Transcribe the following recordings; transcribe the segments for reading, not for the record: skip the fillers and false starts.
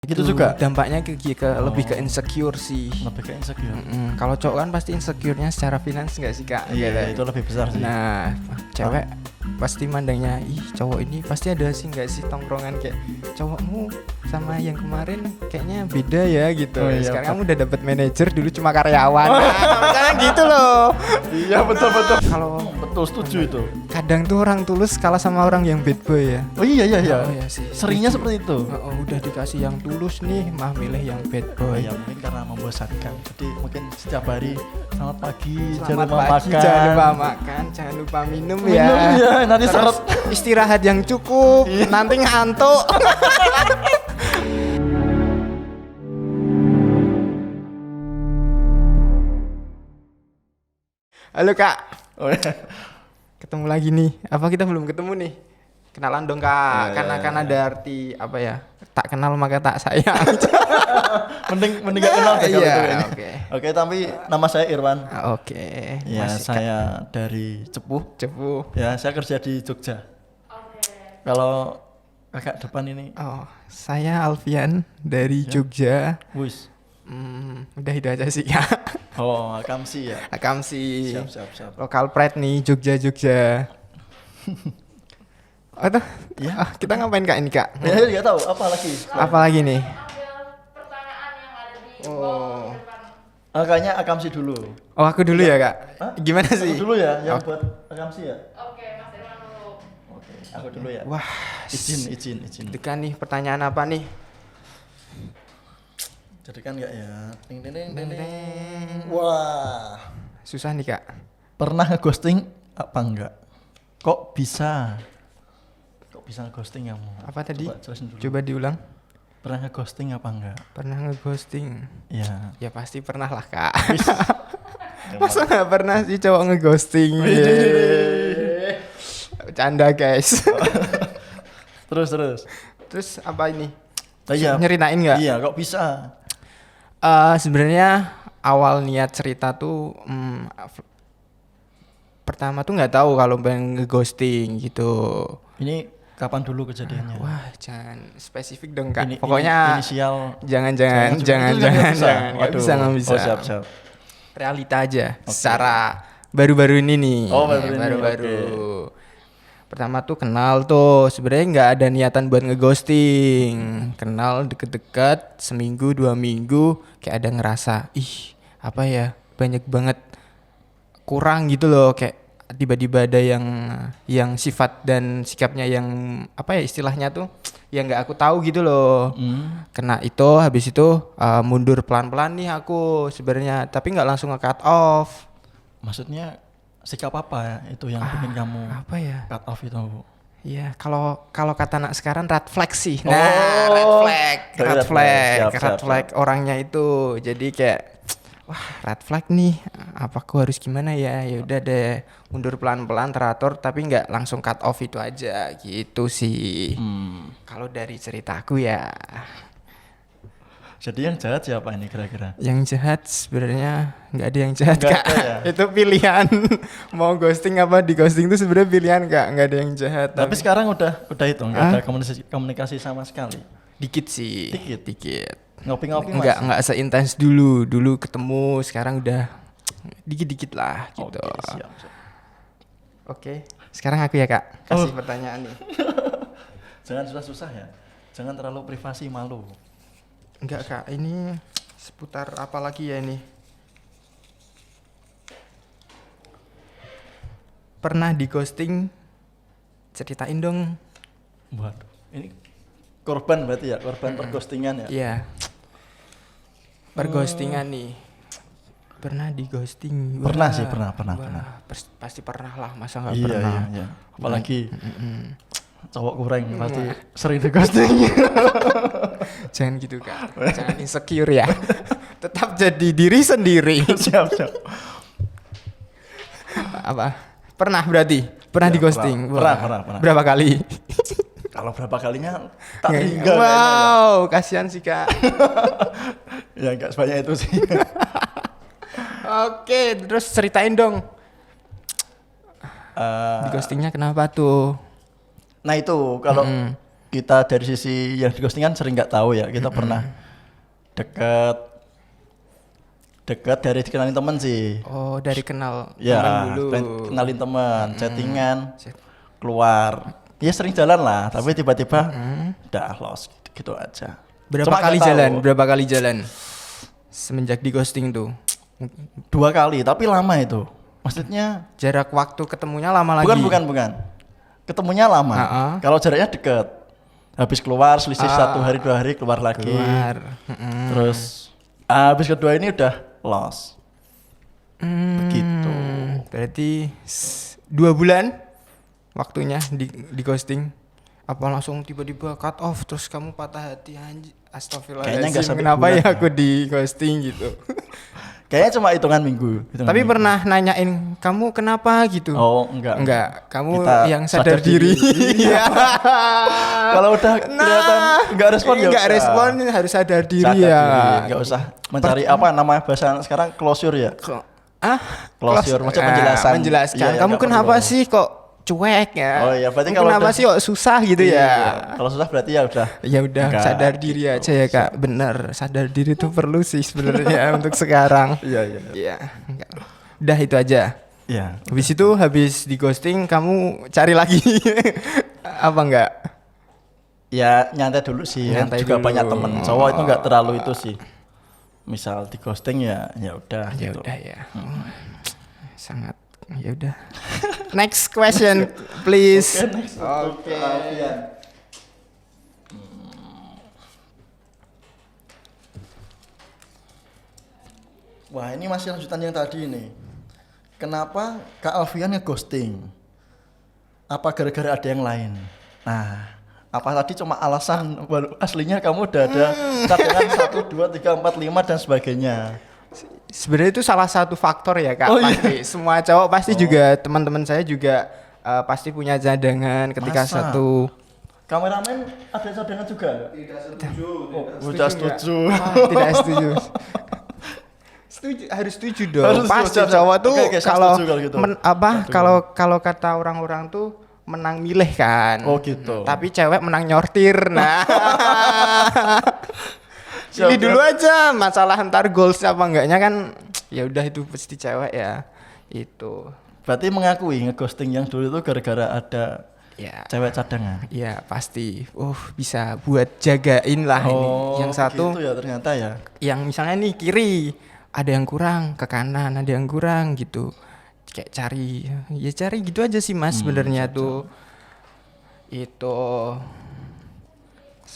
Gitu juga. Dampaknya lebih ke insecure sih. Lebih ke insecure. Kalau cowok kan pasti insecure-nya secara finance nggak sih kak? Iya, itu lebih besar sih. Nah, cewek pasti mandangnya, ih cowok ini pasti ada sih nggak sih tongkrongan kayak cowokmu sama yang kemarin kayaknya beda ya gitu. Iya, sekarang kamu udah dapet manajer, dulu cuma karyawan. Nah, gitu loh. Iya betul. Kalau Betul, setuju itu. kadang tuh orang tulus kalah sama orang yang bad boy ya. Oh iya. Oh iya sih. Seringnya seperti itu. Udah dikasih yang tulus nih, mah milih yang bad boy. Ya mungkin karena membosankan. Jadi mungkin setiap hari selamat pagi, Selamat jangan lupa pagi, makan. jangan lupa makan, jangan lupa minum ya. Minum ya, nanti Terus seret. istirahat yang cukup, nanti ngantuk. Halo kak, Oh iya. ketemu lagi nih. Apa kita belum ketemu nih? Kenalan dong kak, Ya, karena ya, kan ya. ada arti apa ya? Tak kenal maka tak sayang. mending gak kenal deh kalau Iya, itu kayaknya. oke. Oke, tapi nama saya Irwan. Oke. Ya, Masih saya dari Cepuh. cepu. Ya, saya kerja di Jogja. Kalau kakak depan ini, Oh, saya Alfian dari Jogja. wis. Udah itu aja sih kak. Oh, Akamsi ya. Akamsi. Siap. Lokal pride nih Jogja. Oh tuh, Iya. kita ngapain kak ini kak? Ya, nggak tahu apa lagi. Apa lagi nih? Pertanyaan yang ada di Oh, Kayaknya Akamsi dulu. oh aku dulu ya kak. Hah? Gimana sih? Aku dulu ya, yang Oh. buat Akamsi ya. Oke, Mas Irwan dulu. Oke, aku dulu ya. Wah, Izin. itu kan nih pertanyaan apa nih? Jadi kan nggak ya. Ting. Deng. Wah. Susah nih kak. Pernah ngeghosting apa enggak? Kok bisa ngeghosting kamu? Apa tadi? Coba jelasin dulu. Coba diulang. Pernah ngeghosting apa enggak? Pernah ngeghosting? Iya. Ya pasti pernah lah kak. Wis. Masa nggak pernah sih cowok ngeghosting? Canda guys. Terus. Terus apa ini? Oh, iya. Nyeritain nggak? Iya, kok bisa? Sebenarnya awal niat cerita tuh pertama tuh nggak tahu kalau pengen ngeghosting gitu. Ini kapan dulu kejadiannya? Wah, jangan spesifik dong kak. Ini Pokoknya inisial. jangan. Itu nggak bisa. Nggak bisa. Oh, siap. Realita aja. Secara baru-baru ini nih. Oh, baru-baru ini, Baru-baru. oke. Pertama tuh kenal tuh, sebenarnya nggak ada niatan buat ngeghosting. Kenal deket-deket, seminggu 2 minggu, kayak ada ngerasa, ih apa ya, banyak banget kurang gitu loh, kayak tiba-tiba ada yang sifat dan sikapnya yang apa ya istilahnya tuh, yang nggak aku tahu gitu loh. Kena itu, habis itu mundur pelan-pelan nih aku sebenarnya, tapi nggak langsung nge-cut off. Maksudnya sikap apa ya itu yang bikin kamu Apa ya? cut off itu? Iya, kalau kata anak sekarang red flag sih. Oh. Red flag Siap. orangnya itu. Jadi kayak wah, red flag nih. Apa aku harus gimana ya? Ya udah deh, mundur pelan-pelan teratur tapi nggak langsung cut off itu aja gitu sih. Kalau dari ceritaku ya, Jadi yang jahat siapa ini kira-kira? yang jahat sebenarnya nggak ada yang jahat Nggak kak. ada ya? Itu pilihan. Mau ghosting apa di ghosting itu sebenarnya pilihan kak. Nggak ada yang jahat. Tapi sekarang udah itu nggak Hah? ada komunikasi sama sekali. Dikit sih. Dikit? Dikit. Ngopi-ngopi mas? Enggak seintens dulu. Dulu ketemu, sekarang udah dikit-dikit lah gitu. Oke, siap. Oke. Sekarang aku ya kak, kasih Oh. pertanyaan nih. Jangan susah-susah ya. Jangan terlalu privasi, malu. Enggak kak, ini seputar apa lagi ya ini? Pernah di ghosting? Ceritain dong. Waduh, ini korban berarti ya, korban perghostingan ya. Iya. Perghostingan nih. Pernah di ghosting? Pernah Wah, sih, pernah. Pasti pernah lah, masa nggak Iya, pernah? iya. Apalagi cowok kurang pasti sering di ghosting. Jangan gitu kak, jangan insecure ya. Tetap jadi diri sendiri. siap. Apa? Pernah berarti? Pernah Ya, di ghosting? pernah. Berapa kali? Kalau berapa kalinya tak tinggal. Wow, kasihan sih kak. Ya enggak sebanyak itu sih. Oke, terus ceritain dong. Di ghostingnya kenapa tuh? Nah itu kalau kita dari sisi yang di ghosting kan sering nggak tahu ya. Kita pernah deket dari dikenalin temen sih. Oh, dari kenal Ya, teman dulu. kenalin teman, chattingan, keluar. Ya sering jalan lah, tapi tiba-tiba udah lost gitu aja. Berapa Cuma kali nggak tahu. jalan? Berapa kali jalan? Semenjak di ghosting tuh. 2 kali, tapi lama itu. Maksudnya Jarak waktu ketemunya lama lagi. bukan. Ketemunya lama. Kalau jaraknya deket. Habis keluar selisih 1 hari 2 hari keluar lagi. Keluar. Terus habis kedua ini udah lost. Begitu. Berarti 2 bulan waktunya di ghosting. Apa langsung tiba-tiba cut off terus kamu patah hati anjir. Kayaknya nggak Astagfirullahaladzim, sampai kenapa bulan ya ya. aku di ghosting gitu. Kayaknya cuma hitungan minggu. Tapi pernah nanyain kamu kenapa gitu? Oh, enggak. Enggak, kamu Kita yang sadar diri. Iya. Kalau udah kelihatan enggak respon ya. Enggak udah. respon harus sadar diri Sadar ya. diri, enggak usah mencari apa namanya bahasa sekarang closure ya. Closure, maksudnya penjelasan. Menjelaskan. Iya, Kamu nggak kenapa perlu. sih kok cuek ya? Oh iya, berarti Kamu kalau kenapa udah- sih kok susah gitu Iya, ya? Kalau susah berarti ya udah. Ya udah Enggak, sadar diri gitu. aja ya Kak. Bener, sadar diri itu perlu sih sebenarnya untuk sekarang. Iya. Iya, enggak. Udah itu aja. Iya. Habis itu habis di ghosting kamu cari lagi. Apa enggak? Ya nyantai dulu sih. Kan Nyantai juga dulu. banyak temen cowok itu enggak terlalu itu sih. Misal di ghosting ya udah Ya gitu. udah ya. Sangat ya udah. Next question please. Oke. Wah, ini masih lanjutan yang tadi nih. Kenapa Kak Alfian nge-ghosting? Apa gara-gara ada yang lain? Nah, apa tadi cuma alasan aslinya kamu udah ada cadangan 1 2 3 4 5 dan sebagainya. Sebenarnya itu salah satu faktor ya Kak. Oh, iya. Pasti semua cowok pasti juga teman-teman saya juga pasti punya cadangan ketika Masa? satu. Kameramen ada cadangan juga? Tidak setuju. Oh, tidak setuju. Tidak setuju. Harus setuju dong. Harus setuju, Pasti siap, siap. cowok tuh Oke, saya kalau setuju kalau gitu. kalau kata orang-orang tuh menang milih kan. Oh gitu. Tapi cewek menang nyortir. Nah. Siap, Pilih dulu siap. aja masalah ntar goals apa enggaknya kan ya udah itu pasti cewek ya. Itu. Berarti mengakui nge-ghosting yang dulu itu gara-gara ada Ya. cewek cadangan. Ya pasti. Bisa buat jagain lah ini. Yang satu gitu ya ternyata ya. yang misalnya nih kiri ada yang kurang ke kanan ada yang kurang gitu kayak cari gitu aja sih mas sebenarnya tuh itu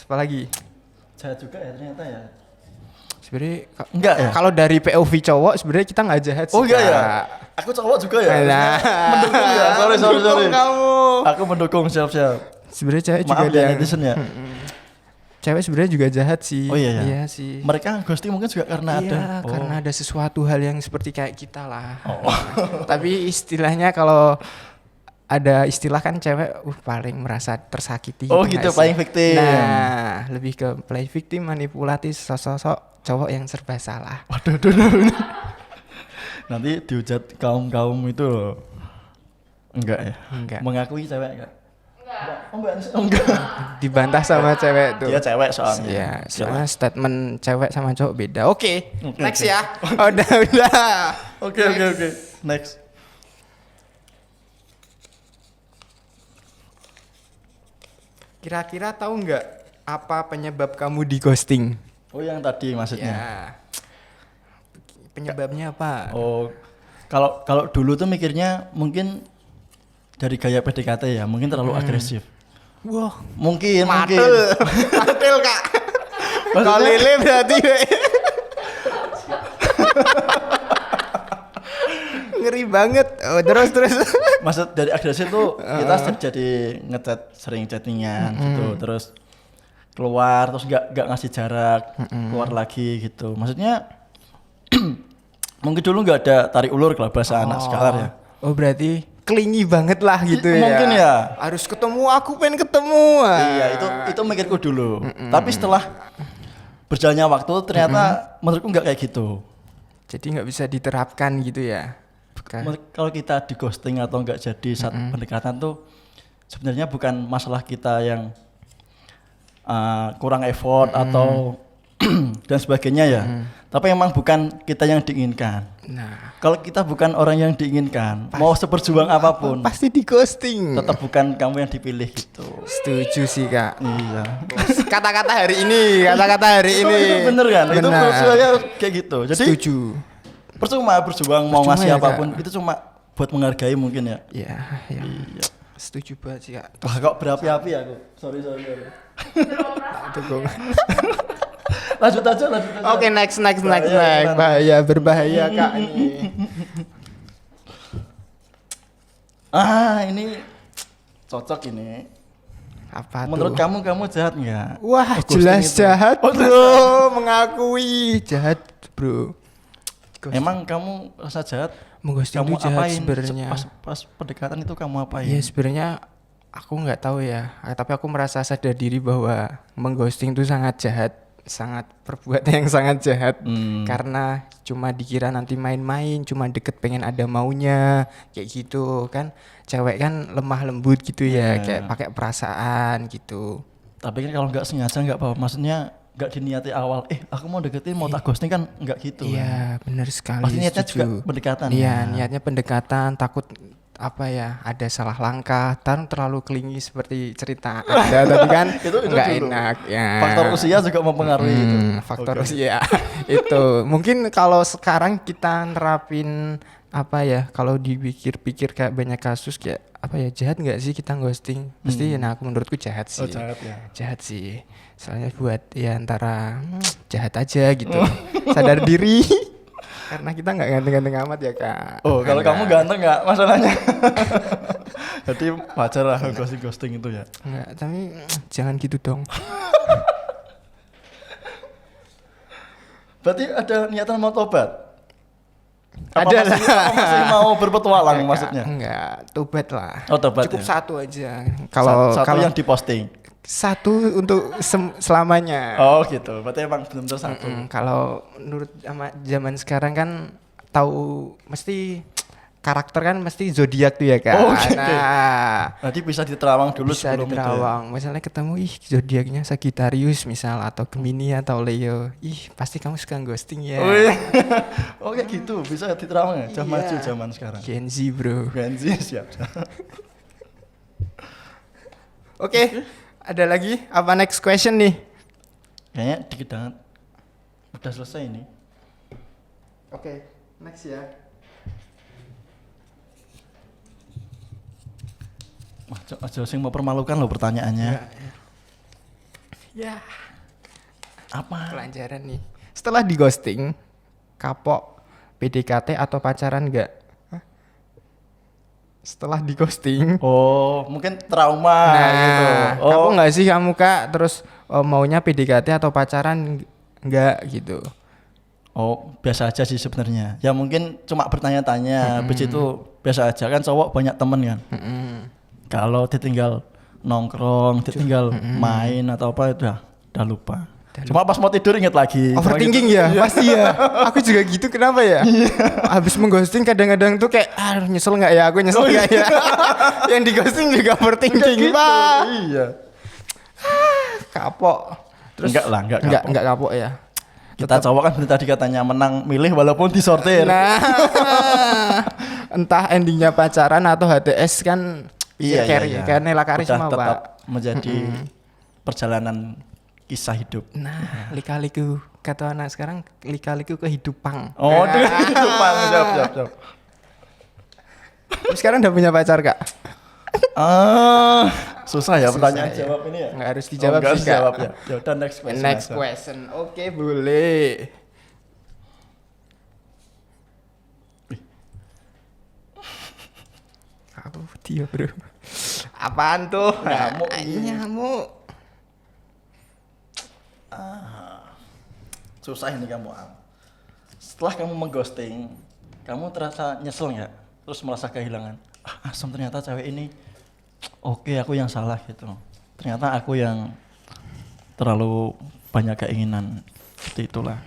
apa lagi Jahat juga ya ternyata ya. sebenarnya Enggak ya? kalau dari POV cowok sebenarnya kita nggak jahat sih Oh enggak ya? Kak. Aku cowok juga ya? Nah. Mendukung ya? Sorry. Mendukung kamu Aku mendukung siap-siap. sebenarnya cewek juga Maaf ada ya yang netizen ya. cewek sebenarnya juga jahat sih Oh iya ya? iya sih Mereka ghosting mungkin juga karena ada. Iya, Oh. karena ada sesuatu hal yang seperti kayak kita lah. Tapi istilahnya kalau ada istilah kan cewek paling merasa tersakiti. Oh gitu gitu, nggak sih? paling victim. Nah, lebih ke play victim, manipulatif, sosok cowok yang serba salah. Waduh. Nanti dihujat kaum itu loh. Enggak ya? Enggak. Mengakui cewek enggak? Enggak. Enggak. Dibantah sama cewek tuh. Dia cewek soalnya. Iya, soalnya statement cewek sama cowok beda. Oke, next oke. ya. Udah. Oke. Next. Kira-kira tahu nggak apa penyebab kamu di ghosting? Oh yang tadi maksudnya. Ya. Penyebabnya apa? Oh, kalau dulu tuh mikirnya mungkin dari gaya PDKT ya, mungkin terlalu agresif. Wah, Mungkin. matel Kak. Maksudnya- Kalau lele berarti ngeri banget. Oh, terus. Maksud dari agresif tuh kita jadi ngechat sering chattingan gitu, terus keluar terus nggak ngasih jarak, keluar lagi gitu. Maksudnya mungkin dulu nggak ada tarik ulur kalau bahasa anak sekarang ya. Oh, berarti clingy banget lah gitu ya. Mungkin ya. Harus ketemu, aku pengen ketemu. Iya, itu mikirku dulu. Tapi setelah berjalannya waktu ternyata menurutku nggak kayak gitu. Jadi nggak bisa diterapkan gitu ya. Kalau kita di ghosting atau nggak jadi saat pendekatan tuh sebenarnya bukan masalah kita yang kurang effort atau dan sebagainya ya. Tapi emang bukan kita yang diinginkan. Nah, Kalau kita bukan orang yang diinginkan, mau seberjuang apapun, pasti di ghosting. tetap bukan kamu yang dipilih gitu. Setuju sih kak. Iya. Kata-kata hari ini, kata-kata hari Oh, ini. itu bener kan? Itu Benar. maksudnya kayak gitu. Jadi Setuju. percuma berjuang mau Percuma ngasih ya, Kak. apapun itu cuma buat menghargai mungkin ya. Ya, ya. Iya. Setuju banget sih kak. Wah kok berapi-api aku. Sorry. Tunggu. Lanjut aja. Oke, next. Bahaya, Bahaya, berbahaya kak ini. Ini cocok ini. Apa Menurut tuh? kamu jahat nggak? Wah, Ghosting jelas itu. jahat Oh, bro, mengakui jahat bro. Emang kamu rasa jahat? Mengghosting Kamu itu jahat apain? sebenarnya. Pas pendekatan itu kamu apain? Ya sebenarnya aku nggak tahu ya, tapi aku merasa sadar diri bahwa mengghosting itu sangat jahat, sangat perbuatan yang sangat jahat. Karena cuma dikira nanti main-main, cuma deket pengen ada maunya, kayak gitu kan. Cewek kan lemah lembut gitu ya, kayak pakai perasaan gitu. Tapi kan kalau nggak sengaja nggak apa-apa. Maksudnya nggak diniati awal. Aku mau deketin mau tak ghosting kan nggak gitu. Kan? Iya, benar sekali. Pasti niatnya setuju. juga pendekatan. Iya, ya? niatnya pendekatan, takut apa ya, ada salah langkah, terlalu clingy seperti cerita ada tadi kan, Itu nggak dulu. enak ya. Faktor usia juga mempengaruhi itu. Faktor Oke. usia itu. Mungkin kalau sekarang kita nerapin apa ya, kalau dipikir-pikir kayak banyak kasus kayak apa ya, jahat nggak sih kita ghosting? Pasti, nah aku menurutku jahat sih. Oh, jahat ya. Jahat sih. Soalnya buat ya antara jahat aja gitu. Sadar diri. Karena kita nggak ganteng-ganteng amat ya kak. Oh, kalau Enggak. kamu ganteng nggak masalahnya? Jadi wajar lah ghosting itu ya. Enggak, tapi jangan gitu dong. Berarti ada niatan mau tobat? Ada lah. Masih mau berpetualang Enggak, maksudnya? Enggak, tobat lah. Oh, tobat Cukup ya? satu aja. Kalau Satu kalau yang diposting. satu untuk selamanya. Oh gitu. Berarti emang benar-benar satu. Kalau menurut sama zaman sekarang kan tahu mesti karakter kan mesti zodiak tuh ya kak. Oh, gitu. Nah, Nanti bisa diterawang dulu bisa sebelum itu ya? diterawang. Misalnya ketemu zodiaknya Sagittarius misal atau Gemini atau Leo. Pasti kamu suka ghosting ya. Oh, iya. Oh kayak gitu bisa diterawang ya? Udah Iya. maju zaman sekarang. Gen Z bro. Ganzi siap. Oke, ada lagi apa next question nih? Kayaknya dikit banget. Udah selesai ini. Oke, next ya. Wah, aja sing mau permalukan loh pertanyaannya. Ya, Apa? pelajaran nih. Setelah di ghosting, kapok, PDKT atau pacaran enggak? Setelah di ghosting. Oh, mungkin trauma gitu. Oh, kapok nggak sih kamu kak? Terus maunya PDKT atau pacaran enggak gitu? oh, biasa aja sih sebenarnya. Ya mungkin cuma bertanya-tanya. Habis itu biasa aja kan cowok banyak temen kan. Kalau ditinggal nongkrong, ditinggal main atau apa udah lupa. Cuma pas mau tidur inget lagi. Overthinking ya, pasti ya. Aku juga gitu, kenapa ya? Habis mengghosting kadang-kadang tuh kayak, nyesel nggak ya? Aku nyesel nggak ya? Yang di ghosting juga overthinking, Gitu. Pak. Iya. Kapok. Terus Enggak kapok. kapok ya. Kita cowok kan bener tadi katanya menang milih walaupun disortir. Nah, entah endingnya pacaran atau HTS kan, kan Nela Karisma, Udah tetap Pak. menjadi perjalanan kisah hidup. Nah, lika-liku kata anak sekarang, lika-liku kehidupan. Oh, Nah. dengan kehidupan. Siap. Terus sekarang udah punya pacar kak? Susah ya Susah pertanyaan ya. jawab ini ya. Nggak harus dijawab nggak sih, harus Kak. jawab ya. Ya udah next question. Next aja. question, oke boleh. Aku dia bro. Apaan tuh? Nyamuk. Nyamuk. Susah ini kamu Am. Setelah kamu mengghosting, kamu terasa nyesel nggak? Terus merasa kehilangan. Asem ternyata cewek ini oke aku yang salah gitu. Ternyata aku yang terlalu banyak keinginan. Seperti itulah.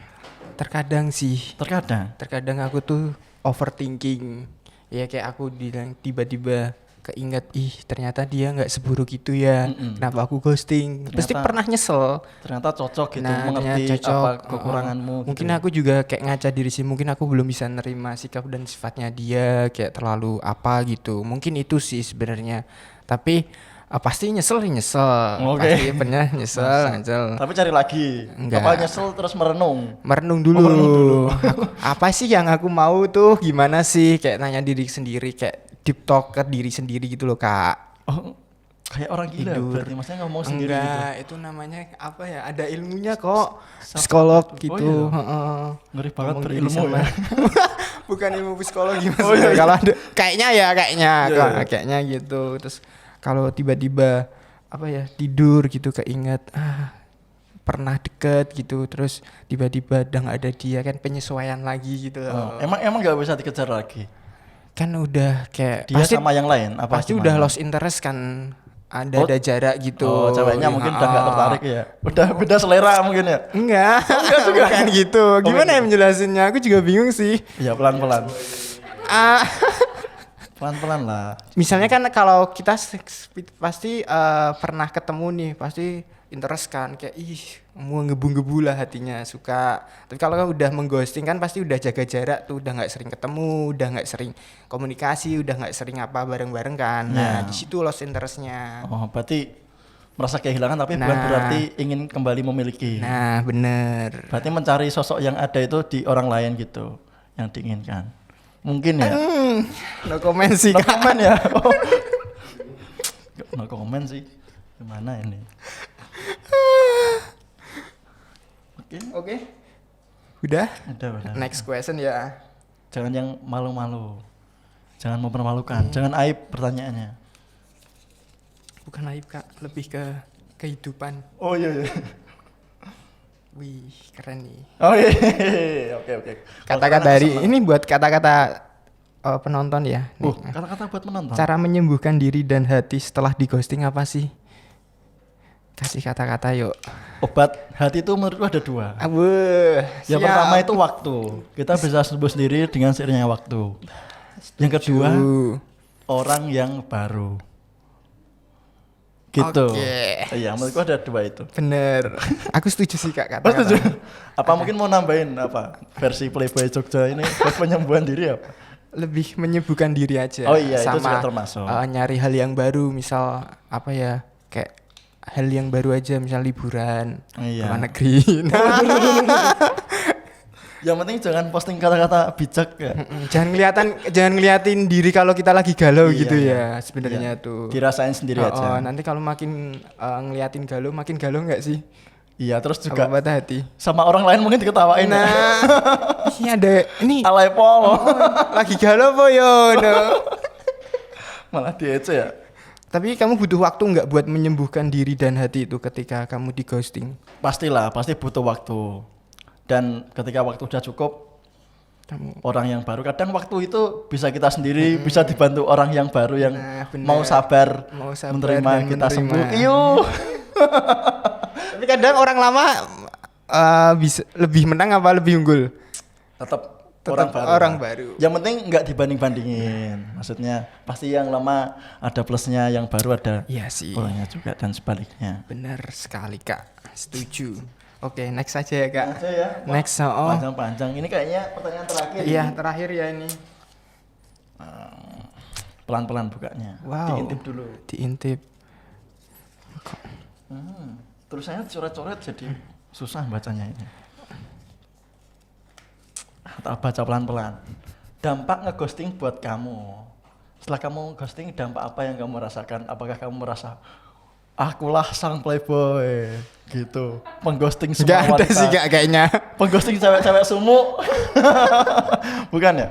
Terkadang sih. Terkadang. Terkadang aku tuh overthinking. Ya kayak aku bilang tiba-tiba keinget, ih ternyata dia nggak seburuk itu ya. Kenapa aku ghosting? Pasti Ternyata- pernah nyesel. Ternyata cocok gitu, Nah, mengerti ternyata cocok. apa kekuranganmu. Mungkin gitu. aku juga kayak ngaca diri sih, mungkin aku belum bisa nerima sikap dan sifatnya dia kayak terlalu apa gitu. Mungkin itu sih sebenarnya. Tapi pasti nyesel. Oke. Pasti bener nyesel. Tapi cari lagi. Enggak. Apa nyesel terus merenung. Merenung dulu. Apa sih yang aku mau tuh? Gimana sih? Kayak nanya diri sendiri, kayak deep talk ke diri sendiri gitu loh, Kak. Oh, kayak orang gila Tidur. berarti maksudnya ngomong sendiri gitu. Enggak, itu namanya apa ya? Ada ilmunya kok. Psikolog gitu. iya. Heeh. Ngeri banget Ngomong berilmu diri sama- ya. Bukan ilmu psikologi Oh, maksudnya. iya. Kalau ada kayaknya Iya, kayaknya gitu. Terus kalau tiba-tiba apa ya, tidur gitu keinget pernah deket gitu, terus tiba-tiba udah nggak ada dia, kan penyesuaian lagi gitu Oh, loh. emang nggak bisa dikejar lagi. Kan udah kayak Dia sama yang lain apa pasti gimana? udah lost interest kan, ada jarak gitu. Oh, ceweknya mungkin udah nggak Ah. tertarik ya. Udah beda selera mungkin ya. Enggak juga kan gitu. Gimana ya menjelasinnya? Aku juga bingung sih. Iya, pelan-pelan. Ah, Pelan-pelan lah. misalnya kan kalau kita pasti pernah ketemu nih, pasti interest kan, kayak ih mau ngebu-ngebu lah hatinya, suka. Tapi kalau udah mengghosting kan pasti udah jaga jarak tuh, udah nggak sering ketemu, udah nggak sering komunikasi, udah nggak sering apa bareng-bareng kan. Nah, di situ lost interestnya. Oh, berarti merasa kehilangan tapi bukan Nah. berarti ingin kembali memiliki. Nah, bener. Berarti mencari sosok yang ada itu di orang lain gitu, yang diinginkan. Mungkin ya. No comment sih, No Kak. comment ya. Oh. No comment sih. Gimana ini? Oke. Udah? Udah. Next question ya. Jangan yang malu-malu. Jangan mempermalukan. Jangan aib pertanyaannya. Bukan aib, Kak, lebih ke kehidupan. Oh iya. Wih, keren nih. Oh iya. Oke. Kata-kata dari ini buat kata-kata penonton ya. Nih, Kata-kata buat menonton. cara menyembuhkan diri dan hati setelah di ghosting apa sih? Kasih kata-kata yuk. Obat hati itu menurutku ada dua. Yang Siap. pertama itu waktu. Kita bisa sembuh sendiri dengan seiringnya waktu. Yang kedua, orang yang baru. Gitu. Oke. Iya, menurutku ada dua itu. Bener. Aku setuju sih, Kak, Oh, setuju. kata-kata. Apa mungkin mau nambahin apa versi Playboy Jogja ini buat penyembuhan diri apa? Lebih menyembuhkan diri aja. Oh iya, itu juga sama termasuk. nyari hal yang baru, misal apa ya, kayak hal yang baru aja, misal liburan Iya. ke luar negeri. Yang penting jangan posting kata-kata bijak ya. jangan ngeliatin diri kalau kita lagi galau Iya, gitu iya. ya sebenarnya Iya. tuh. Dirasain sendiri aja. Nanti kalau makin ngeliatin galau, makin galau nggak sih? Iya, terus juga Apa patah hati. sama orang lain mungkin diketawain. Nah, ini ada ini Alay pol. lagi galau po yo. No. Malah diece ya. Tapi kamu butuh waktu nggak buat menyembuhkan diri dan hati itu ketika kamu di ghosting? Pastilah, pasti butuh waktu. Dan ketika waktu udah cukup, Kamu orang yang baru, kadang waktu itu bisa kita sendiri, bisa dibantu orang yang baru yang Nah, bener. mau sabar menerima dan kita menerima. sembuh. Iyo. Tapi kadang orang lama bisa lebih menang apa lebih unggul? Tetap Tetap orang baru. Yang penting nggak dibanding-bandingin. Maksudnya pasti yang lama ada plusnya, yang baru ada Iya sih. kurangnya juga dan sebaliknya. Benar sekali, Kak. Setuju. Oke, next aja ya, Kak. Aja ya. Wah, Next, oh. panjang-panjang. Ini kayaknya pertanyaan terakhir. Iya, ini. terakhir ya ini. Pelan-pelan bukanya. Wow. Diintip dulu. Diintip. Tulisannya coret-coret jadi susah bacanya ini. Tak baca pelan-pelan. Dampak ngeghosting buat kamu. Setelah kamu ghosting, dampak apa yang kamu rasakan? Apakah kamu merasa akulah sang playboy gitu, pengghosting semua Gak ada wanita, sih, Kak, kayaknya. pengghosting cewek-cewek sumu? Bukan ya?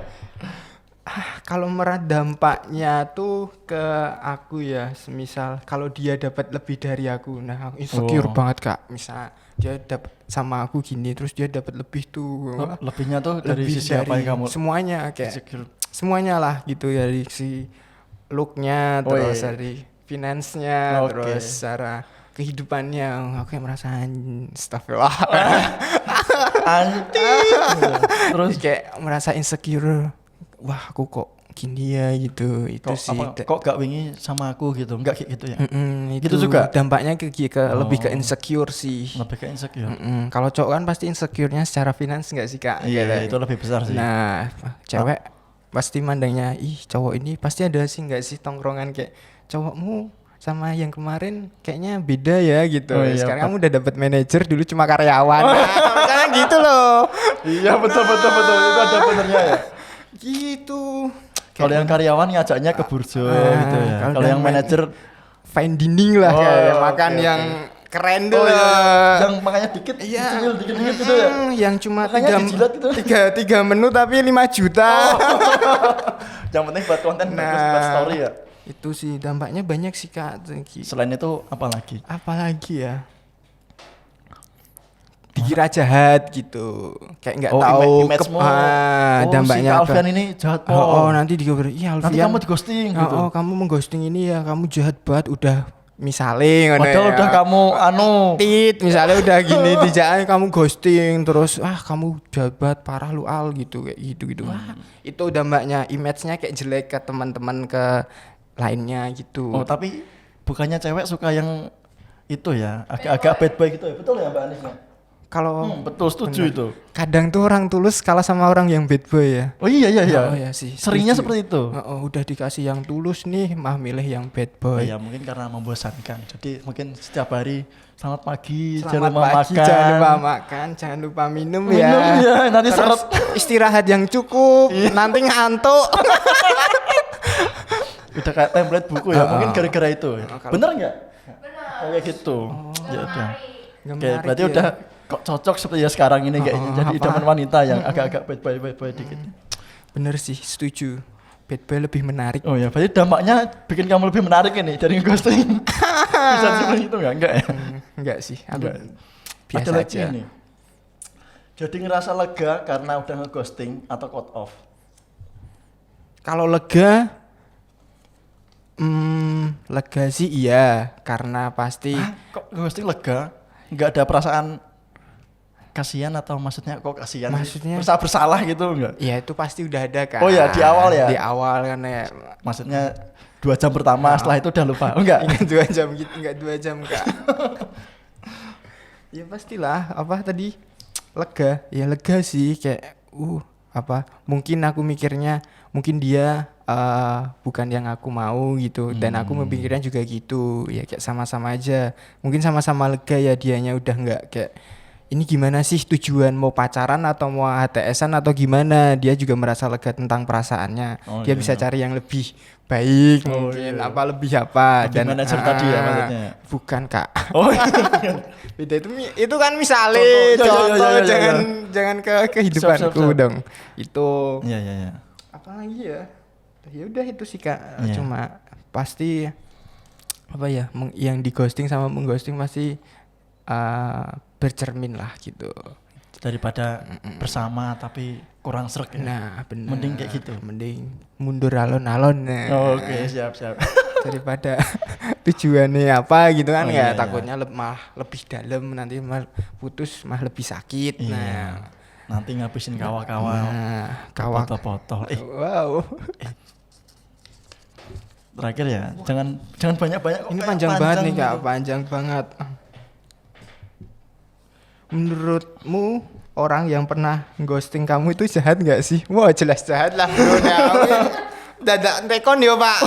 Kalau dampaknya tuh ke aku ya, semisal kalau dia dapat lebih dari aku, nah aku insecure Oh. banget, Kak. Misal dia dapat sama aku gini, terus dia dapat lebih tuh. Lebihnya tuh dari Lebih sisi apa yang kamu semuanya kayak insecure? semuanya lah gitu, dari si looknya, Oh, terus iya. dari finance-nya, Oke. terus secara kehidupannya. Aku yang merasa astagfirullah. Anti. Terus Terus kayak merasa insecure. Wah, aku kok gini ya gitu. Itu Kok sih. kok gak wingi sama aku gitu, enggak kayak gitu ya. Itu Gitu juga? dampaknya lebih ke insecure sih. Lebih ke insecure. Kalau cowok kan pasti insecure-nya secara finance enggak sih Kak? Iya, Gitu. itu lebih besar sih. Nah, cewek pasti mandangnya, ih cowok ini pasti ada sih nggak sih tongkrongan kayak cowokmu sama yang kemarin kayaknya beda ya gitu. Oh, iya, Sekarang kamu udah dapat manajer, dulu cuma karyawan. Nah, misalnya gitu loh. Iya, betul itu ada benernya ya. Gitu. Kalau yang karyawan ngajaknya ke burjo gitu ya. kalau Kalau udah yang manajer fine dining lah Oh, kayak oke, makan oke. yang keren dulu. iya. Yang makanya dikit, Iya. kecil dikit-dikit gitu ya. Yang cuma Makanya dijilat itu. tiga menu tapi 5 juta. Yang penting buat konten bagus, buat story ya. Itu sih dampaknya banyak sih Kak. Selain itu apa lagi? Apalagi ya, dikira jahat gitu, kayak nggak Oh, tahu image-mu. dampaknya si Kak apa. Alfian ini jahat po. Nanti dikabarin, iya Alfian, Nanti kamu di ghosting gitu. kamu mengghosting ini ya, kamu jahat banget, udah misalnya ngono Padahal ya. udah kamu Misalnya udah gini dijak kamu ghosting terus, kamu jahat banget parah lu Al gitu, kayak gitu. Wah, itu dampaknya, image-nya kayak jelek ke teman-teman, ke lainnya gitu. Oh, tapi bukannya cewek suka yang itu ya, agak-agak bad boy gitu ya. Betul ya Mbak Anis? Kalau Betul, setuju itu. kadang tuh orang tulus kalah sama orang yang bad boy ya. Oh iya. Oh iya sih. Seringnya setuju. seperti itu. Udah dikasih yang tulus nih, mah milih yang bad Oh boy. ya mungkin karena membosankan. Jadi mungkin setiap hari selamat pagi, Selamat jangan lupa pagi, makan. jangan lupa makan, jangan lupa minum Minum ya, nanti Terus seret. istirahat yang cukup, nanti ngantuk. Udah kayak template buku ya, mungkin gara-gara itu. kalau- Bener nggak? Benar. Kayak gitu. Ya udah. Nggak Oke, menarik berarti ya. udah kok cocok seperti ya sekarang ini kayaknya. Jadi apa? idaman wanita yang agak-agak bad boy dikit. Bener sih, setuju. Bad boy lebih menarik. Oh ya, berarti dampaknya bikin kamu lebih menarik ini dari ghosting. Bisa seperti itu enggak ya? Enggak sih, aku Enggak. biasa Ada lagi aja. ini. Jadi ngerasa lega karena udah ngeghosting atau cut off. Kalau lega, lega sih iya, karena pasti Kok ghosting lega? Enggak ada perasaan kasihan atau maksudnya kok kasihan? Maksudnya? Merasa bersalah gitu enggak? ya itu pasti udah ada kan. Oh ya, di awal ya? Di awal kan ya. Maksudnya 2 jam pertama setelah itu udah lupa. Oh, enggak? Ingat 2 jam gitu, enggak 2 jam Kak. Ya pastilah, apa tadi? Lega. Ya lega sih kayak mungkin aku mikirnya mungkin dia bukan yang aku mau gitu, dan aku memikirnya juga gitu. Ya kayak sama-sama aja. Mungkin sama-sama lega ya, dianya udah enggak kayak ini gimana sih tujuan, mau pacaran atau mau HTS-an atau gimana. Dia juga merasa lega tentang perasaannya. Oh, Dia iya. bisa cari yang lebih baik mungkin, iya. lebih apa. Lebih manajer tadi ya maksudnya? Bukan Kak. Oh, Beda itu kan misalnya Contoh. contoh, Iya. jangan ke kehidupanku Siap. dong. Itu iya. apa lagi ya? Ya udah itu sih Kak. Iya. Cuma pasti apa ya, yang di ghosting sama mengghosting pasti bercermin lah gitu. Daripada bersama tapi kurang srek ya. Nah, benar. Mending kayak gitu. Mending mundur alon-alon. Nah. Oke, siap. Daripada tujuannya apa gitu kan, Oh, ya iya, takutnya malah lebih dalam, nanti putus mah lebih sakit. Iya. Nah, Nanti ngabisin kawal-kawal. kawak. Foto-foto. Wow. Terakhir ya, jangan banyak-banyak. Ini Kayak panjang banget nih Kak, gitu. panjang banget. Menurutmu orang yang pernah ghosting kamu itu jahat nggak sih? Wah jelas jahat lah bro. Dadak tekon yo Pak.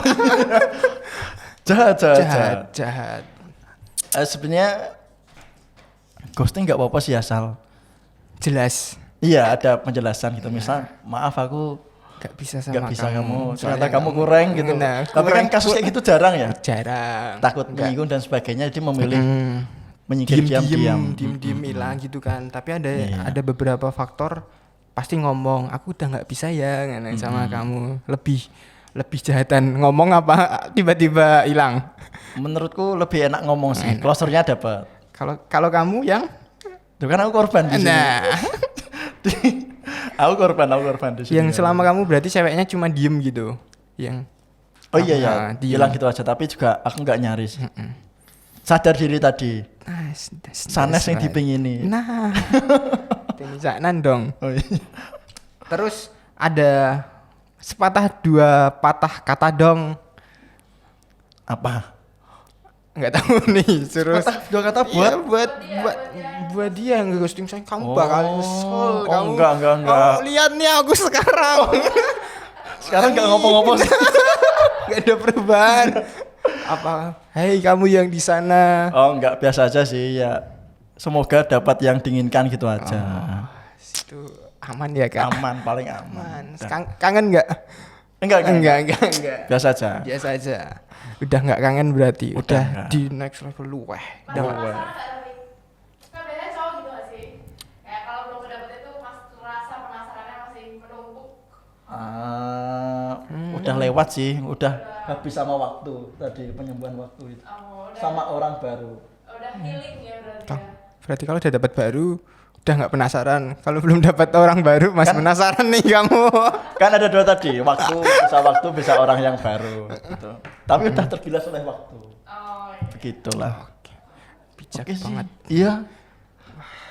Jahat. Sebenarnya ghosting nggak apa-apa sih asal. Jelas. Iya, ada penjelasan gitu. Misal, maaf aku Gak bisa sama nggak bisa kamu. Soalnya Ternyata kamu kurang gitu. Nah, Tapi kan kasus kayak gitu jarang ya. jarang. Takut Nggak. menyinggung dan sebagainya, jadi memilih Mm. menyingkir diam-diam. diem hilang gitu kan. Tapi Iya. ada beberapa faktor pasti ngomong aku udah nggak bisa ya sama kamu, lebih jahatan ngomong apa tiba-tiba hilang. Menurutku lebih enak ngomong sih. Closernya dapat. Kalau kamu yang Tuh kan aku korban di sini. nah aku korban di sini. yang selama kamu berarti ceweknya cuma diem gitu, yang Oh iya ya, diem. bilang gitu aja. Tapi juga aku nggak nyari sih. Sadar diri tadi. Sanes yang dipingini. Nah ini jangan dong. Oh iya. Terus ada sepatah dua patah kata dong. Apa? Nggak tahu nih, terus Dua kata Iya, buat buat dia yang ghosting saya, kamu Oh. bakal nyesel. Oh, Kamu enggak. Oh, lihat nih aku sekarang. sekarang nggak ngopo-ngopo sih. Nggak ada perubahan. Apa? Hei kamu yang di sana. Oh, enggak, biasa aja sih ya. Semoga dapat yang diinginkan gitu aja. Itu aman ya kak? Aman, paling aman. Kangen nggak? Enggak. Enggak. Biasa aja. Biasa aja. Udah nggak kangen berarti. Udah enggak. di next level lu weh. Udah nggak- Penasaran nggak tapi? Kan biasanya cowok gitu nggak sih? Kayak kalau belum kedapet itu pas rasa penasarannya masih menumpuk. Udah lewat sih, udah habis sama waktu tadi, penyembuhan waktu itu. Oh, udah, Sama orang baru. udah healing ya berarti Toh, ya. berarti kalau udah dapat baru udah nggak penasaran. Kalau belum dapat orang baru masih Kan- penasaran nih kamu. Kan ada dua tadi, waktu bisa orang yang baru gitu. Tapi udah tergilas oleh waktu. Oh, iya. Begitulah. Bijak Oke sih. banget. Iya.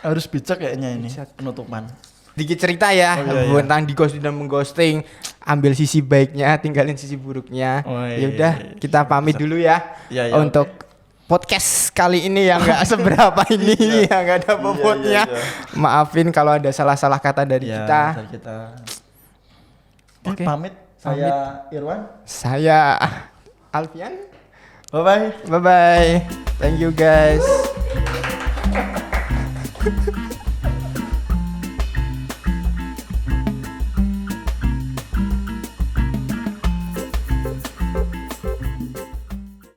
Harus bijak kayaknya ini Bijak. penutupan. Dikit cerita ya, Oh, iya. tentang di ghosting dan mengghosting. Ambil sisi baiknya, tinggalin sisi buruknya. Oh, iya, Ya udah, iya. kita pamit dulu ya, Iya, iya, untuk podcast kali ini yang nggak seberapa ini, yang nggak ada bobotnya. iya. Maafin kalau ada salah-salah kata dari Ya, kita. dari kita. Oke. Pamit. Saya Irwan. Saya Alfian. Bye bye. Bye bye. Thank you guys.